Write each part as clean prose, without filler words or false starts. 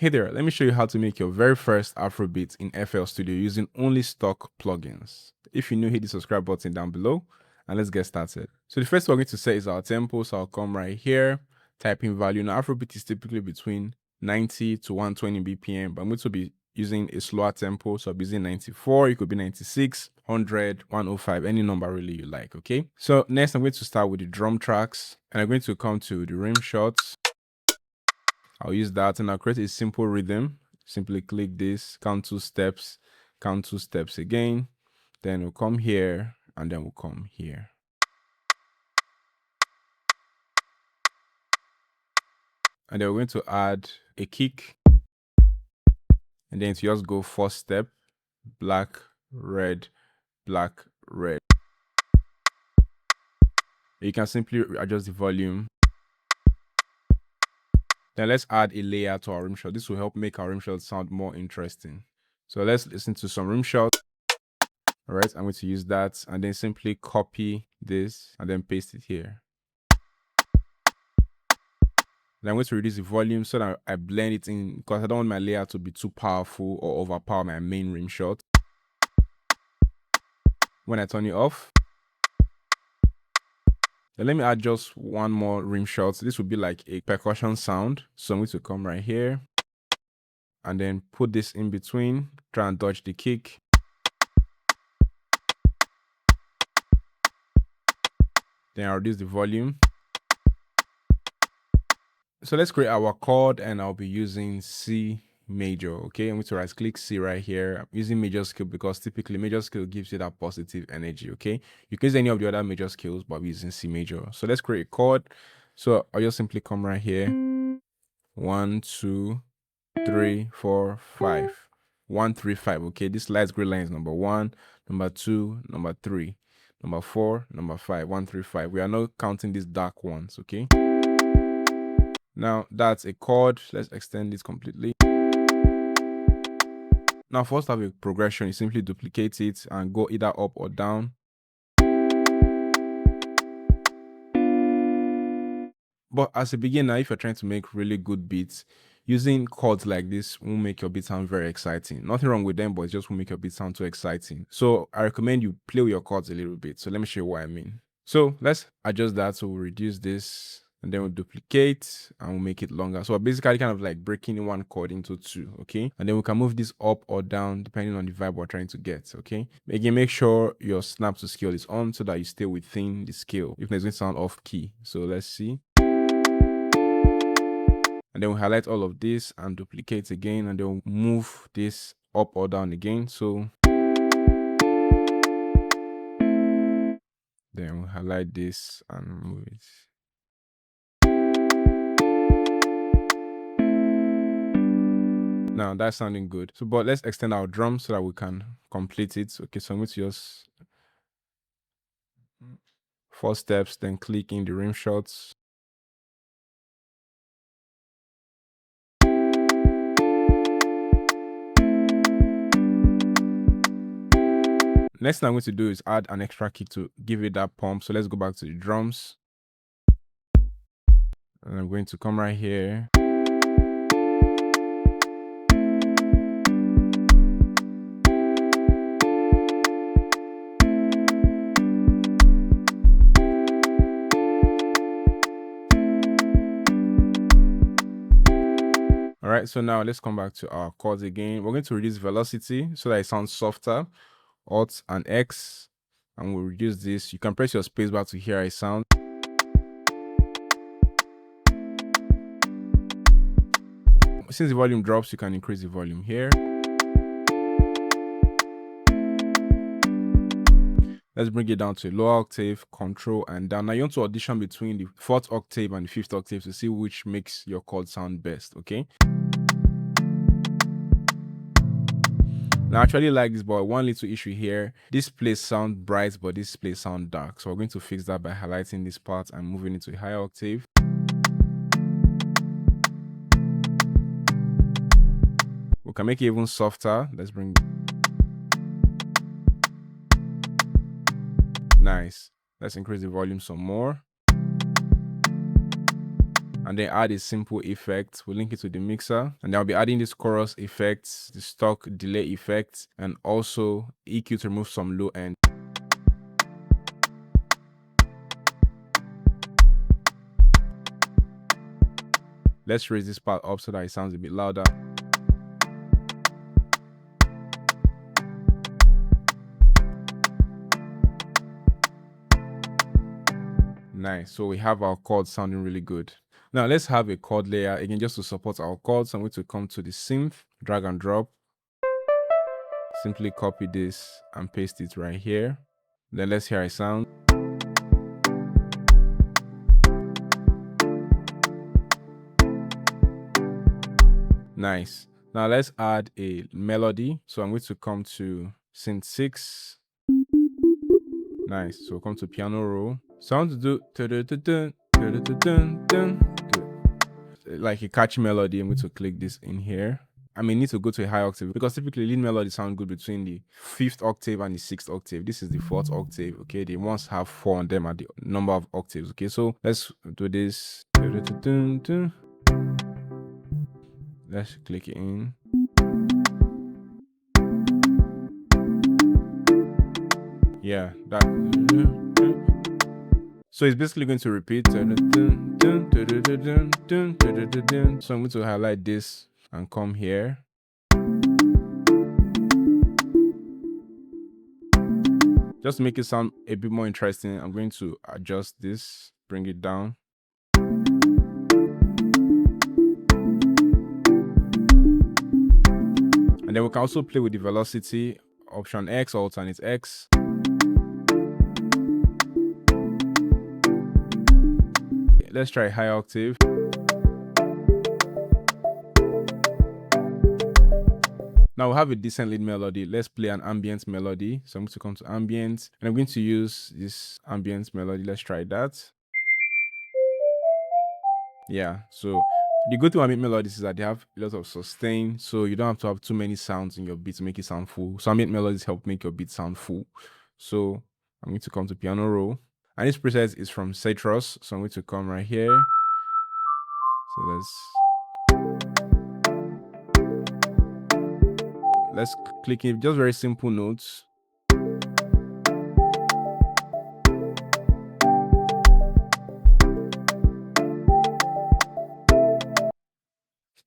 Hey there, let me show you how to make your very first Afrobeat in FL Studio using only stock plugins. If you're new, hit the subscribe button down below and let's get started. So the first thing we're going to set is our tempo. So I'll come right here, type in value. Now Afrobeat is typically between 90 to 120 BPM, but I'm going to be using a slower tempo. So I'll be using 94, it could be 96, 100, 105, any number really you like, okay? So next I'm going to start with the drum tracks and I'm going to come to the rim shots. I'll use that and I'll create a simple rhythm. Simply click this, count 2 steps again. Then we'll come here and then we'll come here. And then we're going to add a kick. And then to just go 4 step, black, red, black, red. You can simply adjust the volume. Then let's add a layer to our rim shot. This will help make our rim shot sound more interesting. So let's listen to some rim shot. All right, I'm going to use that and then simply copy this and then paste it here. Then I'm going to reduce the volume so that I blend it in because I don't want my layer to be too powerful or overpower my main rim shot. When I turn it off, then let me add just one more rim shot. So this would be like a percussion sound. So I'm going to come right here and then put this in between, try and dodge the kick. Then I'll reduce the volume. So let's create our chord and I'll be using C major, okay? I'm going to right click C right here. I'm using major scale because typically major scale gives you that positive energy, okay? You can use any of the other major scales, but we're using C major. So let's create a chord. So I'll just simply come right here. 1, 2, 3, 4, 5. 1, 3, 5, okay? This light gray line is number 1, number 2, number 3, number 4, number 5, 1, 3, 5. We are not counting these dark ones, okay? Now that's a chord. Let's extend this completely. Now for us to have a progression, you simply duplicate it and go either up or down. But as a beginner, if you're trying to make really good beats, using chords like this will make your beat sound very exciting. Nothing wrong with them, but it just will make your beat sound too exciting. So I recommend you play with your chords a little bit. So let me show you what I mean. So let's adjust that. So we'll reduce this. And then we'll duplicate and we'll make it longer. So we're basically kind of like breaking one chord into 2, okay? And then we can move this up or down depending on the vibe we're trying to get, okay? Again, make sure your snap to scale is on so that you stay within the scale. If it's going to sound off key. So let's see. And then we'll highlight all of this and duplicate again. And then we'll move this up or down again. So then we'll highlight this and move it. Now that's sounding good. So, but let's extend our drum so that we can complete it. Okay, so I'm going to just 4 steps, then click in the rim shots. Next thing I'm going to do is add an extra kick to give it that pump. So let's go back to the drums. And I'm going to come right here. All right, so now let's come back to our chords again. We're going to reduce velocity so that it sounds softer. Alt and X, and we'll reduce this. You can press your spacebar to hear a sound. Since the volume drops, you can increase the volume here. Let's bring it down to a lower octave, control and down. Now you want to audition between the 4th octave and the 5th octave to see which makes your chord sound best, okay? Now I actually like this, but one little issue here. This place sound bright, but this place sound dark. So we're going to fix that by highlighting this part and moving it to a higher octave. We can make it even softer. Let's bring... Nice. Let's increase the volume some more. and then add a simple effect. We'll link it to the mixer, and then I'll be adding this chorus effects, the stock delay effects, and also EQ to remove some low end. Let's raise this part up so that it sounds a bit louder. Nice. So we have our chords sounding really good. Now let's have a chord layer again, just to support our chords. I'm going to come to the synth, drag and drop. Simply copy this and paste it right here. Then let's hear a sound. Nice. Now let's add a melody. So I'm going to come to synth 6. Nice. So we'll come to piano roll. So I want to do like a catchy melody. I'm going to click this in here. I may need to go to a high octave because typically lead melodies sound good between the 5th octave and the 6th octave. This is the 4th octave. Okay, they once have 4 on them at the number of octaves. Okay, so let's do this. Let's click it in. Yeah, that. So it's basically going to repeat. So I'm going to highlight this and come here. Just to make it sound a bit more interesting, I'm going to adjust this, bring it down. And then we can also play with the velocity, option X or alternate X. Let's try high octave. Now we have a decent lead melody. Let's play an ambient melody. So I'm going to come to ambient, and I'm going to use this ambient melody. Let's try that. Yeah, so the good thing about ambient melodies is that they have a lot of sustain, so you don't have to have too many sounds in your beat to make it sound full. So ambient melodies help make your beat sound full. So I'm going to come to piano roll, and this preset is from Citrus. So I'm going to come right here. So let's click in just very simple notes.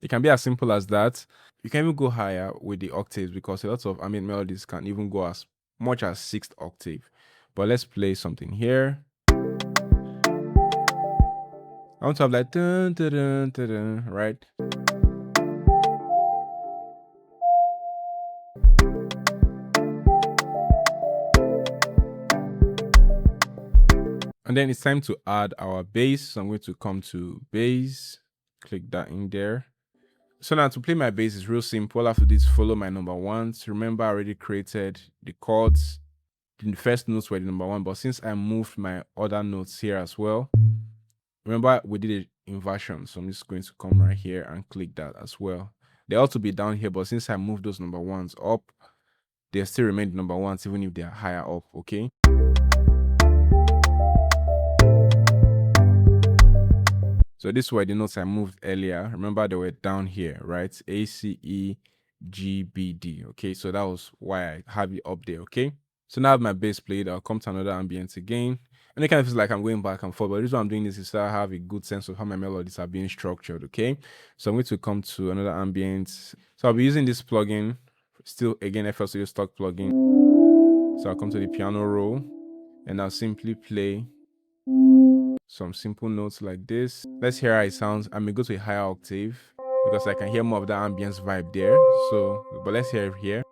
It can be as simple as that. You can even go higher with the octaves because a lot of ambient melodies can even go as much as 6th octave. But let's play something here. I want to have like dun, dun, dun, dun, dun, right? And then it's time to add our bass. So I'm going to come to bass, click that in there. So now to play my bass is real simple. All I have to do is follow my number ones. Remember, I already created the chords. The first notes were the number 1, but since I moved my other notes here as well, remember we did an inversion. So I'm just going to come right here and click that as well. They ought to be down here, but since I moved those number 1s up, they still remain number 1s even if they are higher up. Okay. So this were the notes I moved earlier. Remember they were down here, right? A, C, E, G, B, D. Okay, so that was why I have it up there. Okay, so now I have my bass played. I'll come to another ambient again, and it kind of feels like I'm going back and forth. But the reason I'm doing this is so I have a good sense of how my melodies are being structured. Okay, so I'm going to come to another ambient. So I'll be using this plugin, still again FL Studio stock plugin. So I'll come to the piano roll, and I'll simply play some simple notes like this. Let's hear how it sounds. I may go to a higher octave because I can hear more of that ambience vibe there. So, but let's hear it here.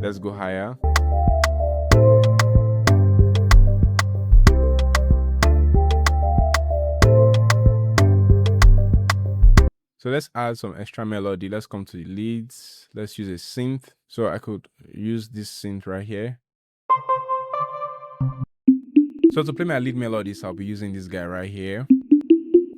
Let's go higher. So let's add some extra melody. Let's come to the leads. Let's use a synth. So I could use this synth right here. So to play my lead melodies, I'll be using this guy right here.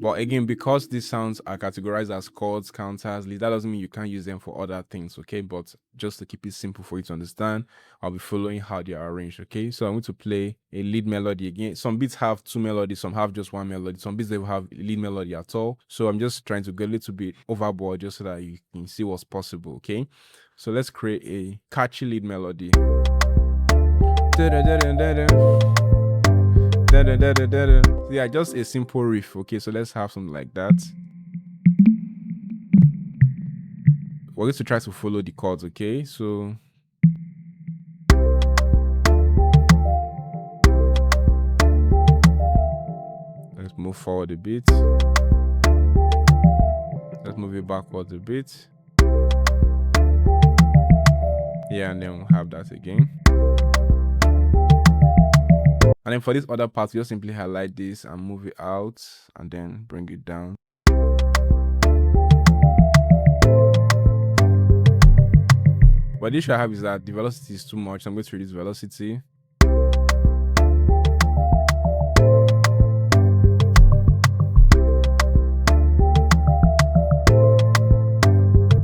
But again, because these sounds are categorized as chords, counters, leads, that doesn't mean you can't use them for other things, okay? But just to keep it simple for you to understand. I'll be following how they are arranged, okay? So I'm going to play a lead melody again. Some beats have 2 melodies, some have just 1 melody. Some beats, they will have lead melody at all. So I'm just trying to go a little bit overboard just so that you can see what's possible, okay? So let's create a catchy lead melody. Yeah, just a simple riff, okay? So let's have something like that. We're going to try to follow the chords, okay? So let's move forward a bit. Let's move it backwards a bit. Yeah, and then we'll have that again. And then for this other part, you just simply highlight this and move it out and then bring it down. But the issue I have is that the velocity is too much. I'm going to reduce velocity.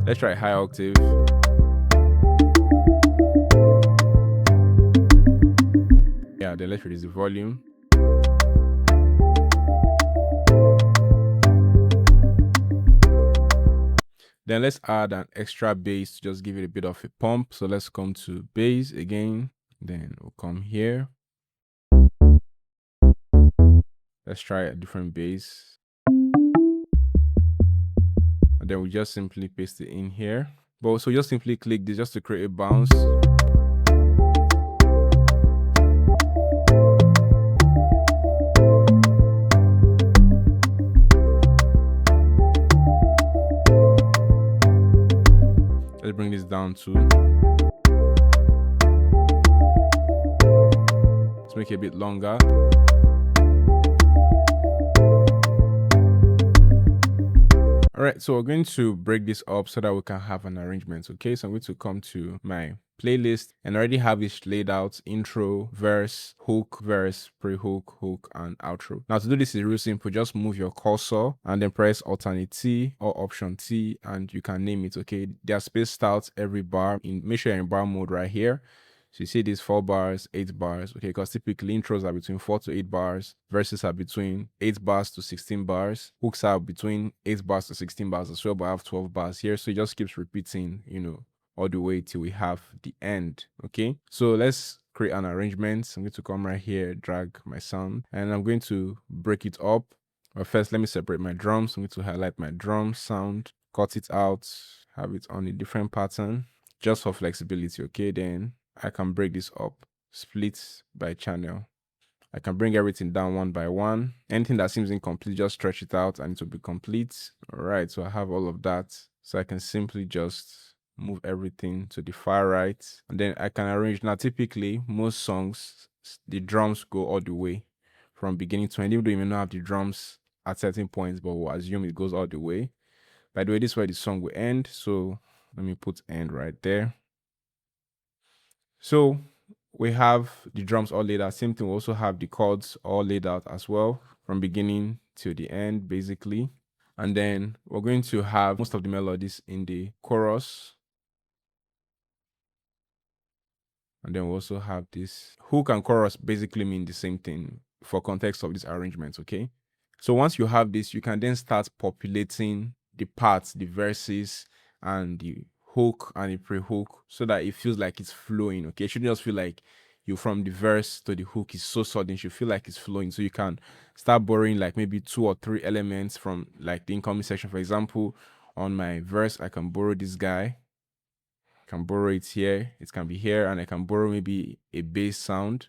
Let's try high octave. Yeah, then let's reduce the volume. Then let's add an extra bass to just give it a bit of a pump. So let's come to bass again. Then we'll come here. Let's try a different bass. And then we just simply paste it in here. But so just simply click this just to create a bounce. Let's bring this down too. Let's make it a bit longer. All right, so we're going to break this up so that we can have an arrangement, okay? So I'm going to come to my playlist and I already have this laid out: intro, verse, hook, verse, pre-hook, hook, and outro. Now to do this is real simple. Just move your cursor and then press alternate T or option T and you can name it, okay? They are spaced out every bar. Make sure you're in bar mode right here. So you see these 4 bars, 8 bars, okay? Because typically intros are between 4 to 8 bars, verses are between 8 bars to 16 bars, hooks are between 8 bars to 16 bars as well, but I have 12 bars here. So it just keeps repeating, you know, all the way till we have the end, okay? So let's create an arrangement. I'm going to come right here, drag my sound, and I'm going to break it up. But first, let me separate my drums. I'm going to highlight my drum sound, cut it out, have it on a different pattern, just for flexibility, okay? Then I can break this up, split by channel. I can bring everything down one by one. Anything that seems incomplete, just stretch it out and it will be complete. All right, so I have all of that. So I can simply just move everything to the far right. And then I can arrange. Now, typically, most songs, the drums go all the way from beginning to end. Even though you may not have the drums at certain points, but we'll assume it goes all the way. By the way, this is where the song will end. So let me put end right there. So we have the drums all laid out. Same thing, we also have the chords all laid out as well from beginning to the end, basically. And then we're going to have most of the melodies in the chorus. And then we also have this hook and chorus basically mean the same thing for context of this arrangement, okay? So once you have this, you can then start populating the parts, the verses, and the hook and the pre-hook so that it feels like it's flowing, okay? It shouldn't just feel like you from the verse to the hook is so sudden. You should feel like it's flowing. So you can start borrowing like maybe 2 or 3 elements from like the incoming section. For example, on my verse, I can borrow this guy. I can borrow it here. It can be here, and I can borrow maybe a bass sound,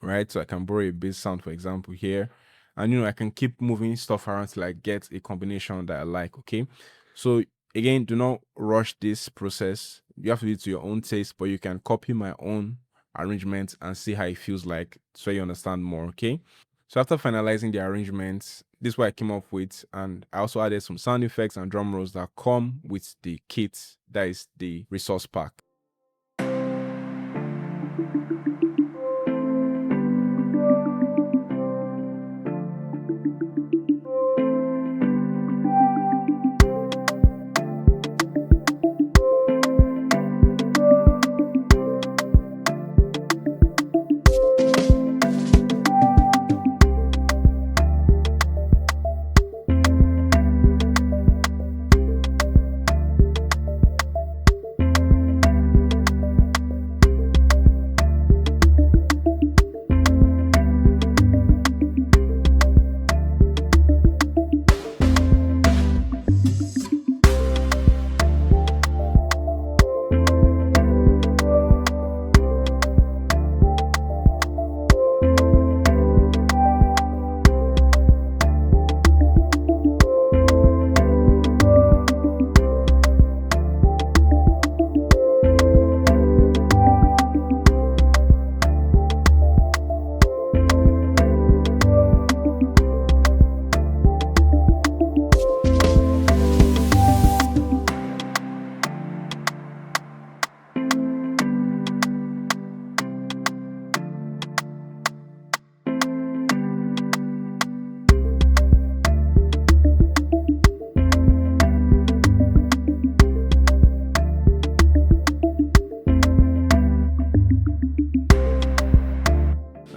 right? So I can borrow a bass sound, for example, here. And, you know, I can keep moving stuff around till I get a combination that I like, okay? So again, do not rush this process. You have to do it to your own taste, but you can copy my own arrangement and see how it feels like so you understand more, okay? So after finalizing the arrangements, this is what I came up with, and I also added some sound effects and drum rolls that come with the kit, that is the resource pack.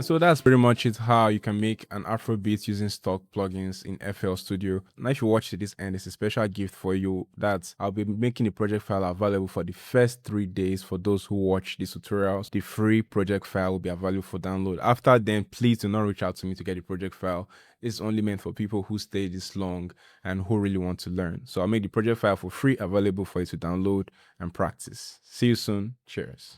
So that's pretty much it, how you can make an Afrobeat using stock plugins in FL Studio. Now if you watch to this end, it's a special gift for you that I'll be making the project file available for the first 3 days for those who watch these tutorials. The free project file will be available for download. After then, please do not reach out to me to get the project file. It's only meant for people who stay this long and who really want to learn. So I'll make the project file for free available for you to download and practice. See you soon. Cheers.